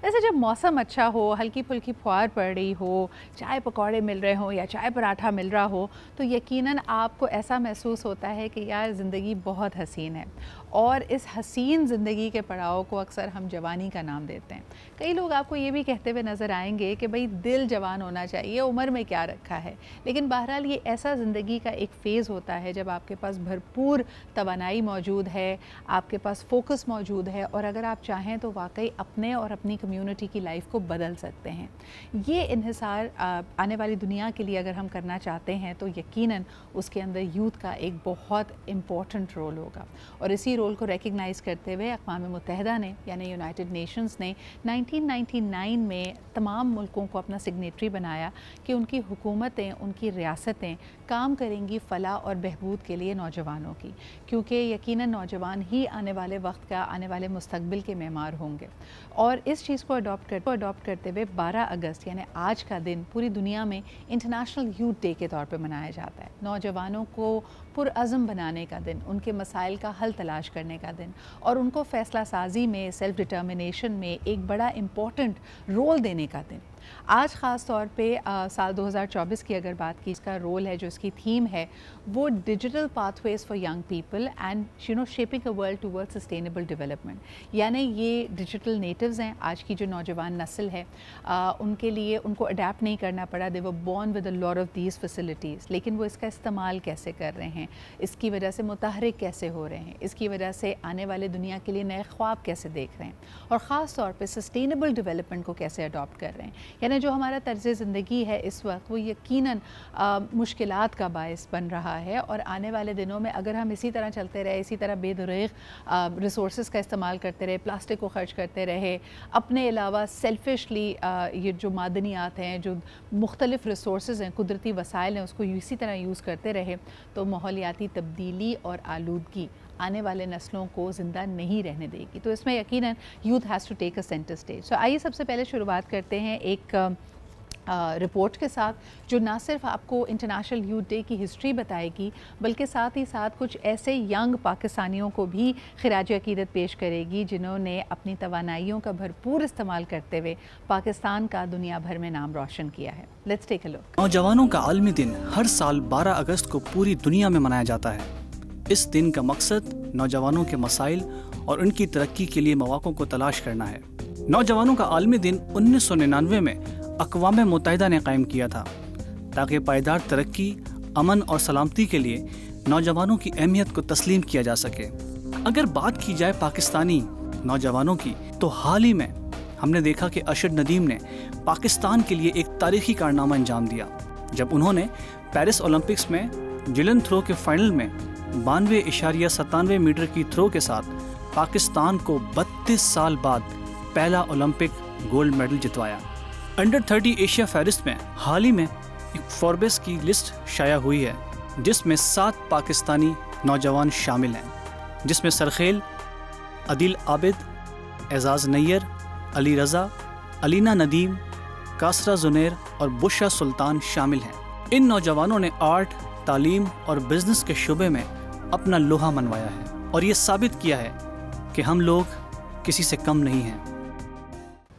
वैसे जब मौसम अच्छा हो, हल्की फुल्की फुहार पड़ रही हो, चाय पकौड़े मिल रहे हों या चाय पराठा मिल रहा हो, तो यकीनन आपको ऐसा महसूस होता है कि यार ज़िंदगी बहुत हसीन है। और इस हसीन ज़िंदगी के पड़ाव को अक्सर हम जवानी का नाम देते हैं। कई लोग आपको ये भी कहते हुए नज़र आएंगे कि भाई दिल जवान होना चाहिए, उम्र में क्या रखा है। लेकिन बहरहाल ये ऐसा ज़िंदगी का एक फ़ेज़ होता है जब आपके पास भरपूर तवानाई मौजूद है, आपके पास फ़ोकस मौजूद है, और अगर आप चाहें तो वाकई अपने और अपनी कम्युनिटी की लाइफ को बदल सकते हैं। ये इन्हिसार आने वाली दुनिया के लिए अगर हम करना चाहते हैं तो यकीनन उसके अंदर यूथ का एक बहुत इम्पॉर्टेंट रोल होगा। और इसी रोल को रिकग्नाइज़ करते हुए अक़वाम मुत्तहिदा ने यानी यूनाइटेड नेशंस ने 1999 में तमाम मुल्कों को अपना सिग्नेटरी बनाया कि उनकी हुकूमतें, उनकी रियासतें काम करेंगी फ़लाह और बहबूद के लिए नौजवानों की, क्योंकि यकीनन नौजवान ही आने वाले वक्त का, आने वाले मुस्तकबिल के मेमार होंगे। और इस चीज़ को अडॉप्ट करते हुए 12 अगस्त यानी आज का दिन पूरी दुनिया में इंटरनेशनल यूथ डे के तौर पे मनाया जाता है। नौजवानों को पुरअज़म बनाने का दिन, उनके मसाइल का हल तलाश करने का दिन, और उनको फ़ैसला साजी में, सेल्फ़ डिटर्मिनेशन में एक बड़ा इम्पॉर्टेंट रोल देने का दिन। आज ख़ास तौर पे साल 2024 की अगर बात की, इसका रोल है, जो इसकी थीम है वो digital pathways for young people and shaping a world towards sustainable development. यानी ये डिजिटल नेटिव्स हैं, आज की जो नौजवान नस्ल है, उनके लिए उनको अडेप्ट नहीं करना पड़ा। They were born with a lot of these facilities, लेकिन वो इसका इस्तेमाल कैसे कर रहे हैं, इसकी वजह से मुतहरिक कैसे हो रहे हैं, इसकी वजह से आने वाले दुनिया के लिए नए ख्वाब कैसे देख रहे हैं, और ख़ास तौर पे सस्टेनेबल डेवलपमेंट को कैसे अडॉप्ट कर रहे हैं। यानी जो हमारा तर्ज़ ज़िंदगी है इस वक्त, वो यकीनन मुश्किलात का बायस बन रहा है। और आने वाले दिनों में अगर हम इसी तरह चलते रहे, इसी तरह बेदरीग़ रिसोर्स का इस्तेमाल करते रहे, प्लास्टिक को खर्च करते रहे, अपने अलावा सेल्फिशली ये जो मादनियात हैं, जो मुख्तलिफ़ रिसोर्स हैं, कुदरती वसाइल हैं, उसको इसी तरह यूज़ करते रहे, तो माहौलियाती तब्दीली और आलूदगी आने वाले नस्लों को ज़िंदा नहीं रहने देगी। तो इसमें यकीनन youth has to take a centre stage. So आइए सबसे पहले शुरुआत करते हैं एक रिपोर्ट के साथ, जो ना सिर्फ आपको इंटरनेशनल यूथ डे की हिस्ट्री बताएगी, बल्कि साथ ही साथ कुछ ऐसे यंग पाकिस्तानियों को भी खिराज अकीदत पेश करेगी जिन्होंने अपनी तवानाइयों का भरपूर इस्तेमाल करते हुए पाकिस्तान का दुनिया भर में नाम रोशन किया है। Let's take a look. नौजवानों का आलमी दिन हर साल 12 अगस्त को पूरी दुनिया में मनाया जाता है। इस दिन का मकसद नौजवानों के मसाइल और उनकी तरक्की के लिए मौक़ों को तलाश करना है। नौजवानों का आलमी दिन 1999 में अक़वाम मुत्तहिदा ने कायम किया था, ताकि पायदार तरक्की, अमन और सलामती के लिए नौजवानों की अहमियत को तस्लीम किया जा सके। अगर बात की जाए पाकिस्तानी नौजवानों की, तो हाल ही में हमने देखा कि अरशद नदीम ने पाकिस्तान के लिए एक तारीखी कारनामा अंजाम दिया, जब उन्होंने पेरिस ओलंपिक्स में जिलन थ्रो के फाइनल में 92.97 मीटर की थ्रो के साथ पाकिस्तान को 32 साल बाद पहला ओलंपिक गोल्ड मेडल जितवाया। अंडर 30 एशिया फहरिस्त में हाल ही में एक फोर्ब्स की लिस्ट शाया हुई है, जिसमें 7 पाकिस्तानी नौजवान शामिल हैं, जिसमें सरखेल, अदिल आबिद, एजाज नैयर, अली रज़ा, अलीना नदीम, कासरा जुनैर और बुशरा सुल्तान शामिल हैं। इन नौजवानों ने आर्ट, तालीम और बिजनेस के शुबे में अपना लोहा मनवाया है और ये साबित किया है कि हम लोग किसी से कम नहीं हैं।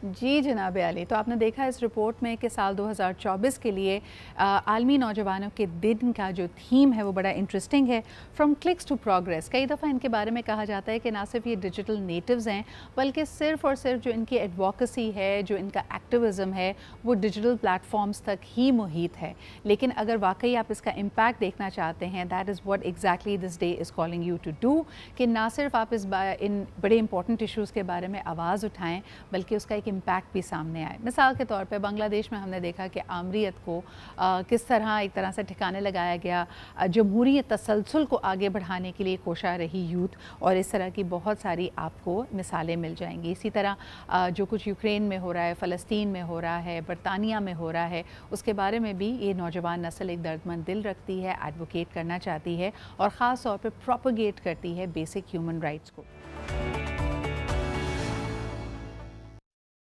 जी जनाब आली, तो आपने देखा इस रिपोर्ट में कि साल 2024 के लिए आलमी नौजवानों के दिन का जो थीम है वो बड़ा इंटरेस्टिंग है, फ्रॉम क्लिक्स टू प्रोग्रेस। कई दफ़ा इनके बारे में कहा जाता है कि ना सिर्फ ये डिजिटल नेटिव्स हैं, बल्कि सिर्फ और सिर्फ जो इनकी एडवोकेसी है, जो इनका एक्टिविज़म है, वो डिजिटल प्लेटफॉर्म्स तक ही मुहित है। लेकिन अगर वाकई आप इसका इम्पैक्ट देखना चाहते हैं, that is what exactly this day is calling you to do, कि ना सिर्फ आप इन बड़े इंपॉर्टेंट इशूज़ के बारे में आवाज़ उठाएँ, बल्कि उसका एक इम्पैक्ट भी सामने आए। मिसाल के तौर पे बांग्लादेश में हमने देखा कि आमरीत को किस तरह एक तरह से ठिकाने लगाया गया, जमहूरियत तसलसल को आगे बढ़ाने के लिए कोशा रही यूथ, और इस तरह की बहुत सारी आपको मिसालें मिल जाएंगी। इसी तरह जो कुछ यूक्रेन में हो रहा है, फ़लस्तीन में हो रहा है, बरतानिया में हो रहा है, उसके बारे में भी ये नौजवान नस्ल एक दर्दमंद दिल रखती है, एडवोकेट करना चाहती है और ख़ास तौर पर प्रोपगेट करती है बेसिक ह्यूमन राइट्स को।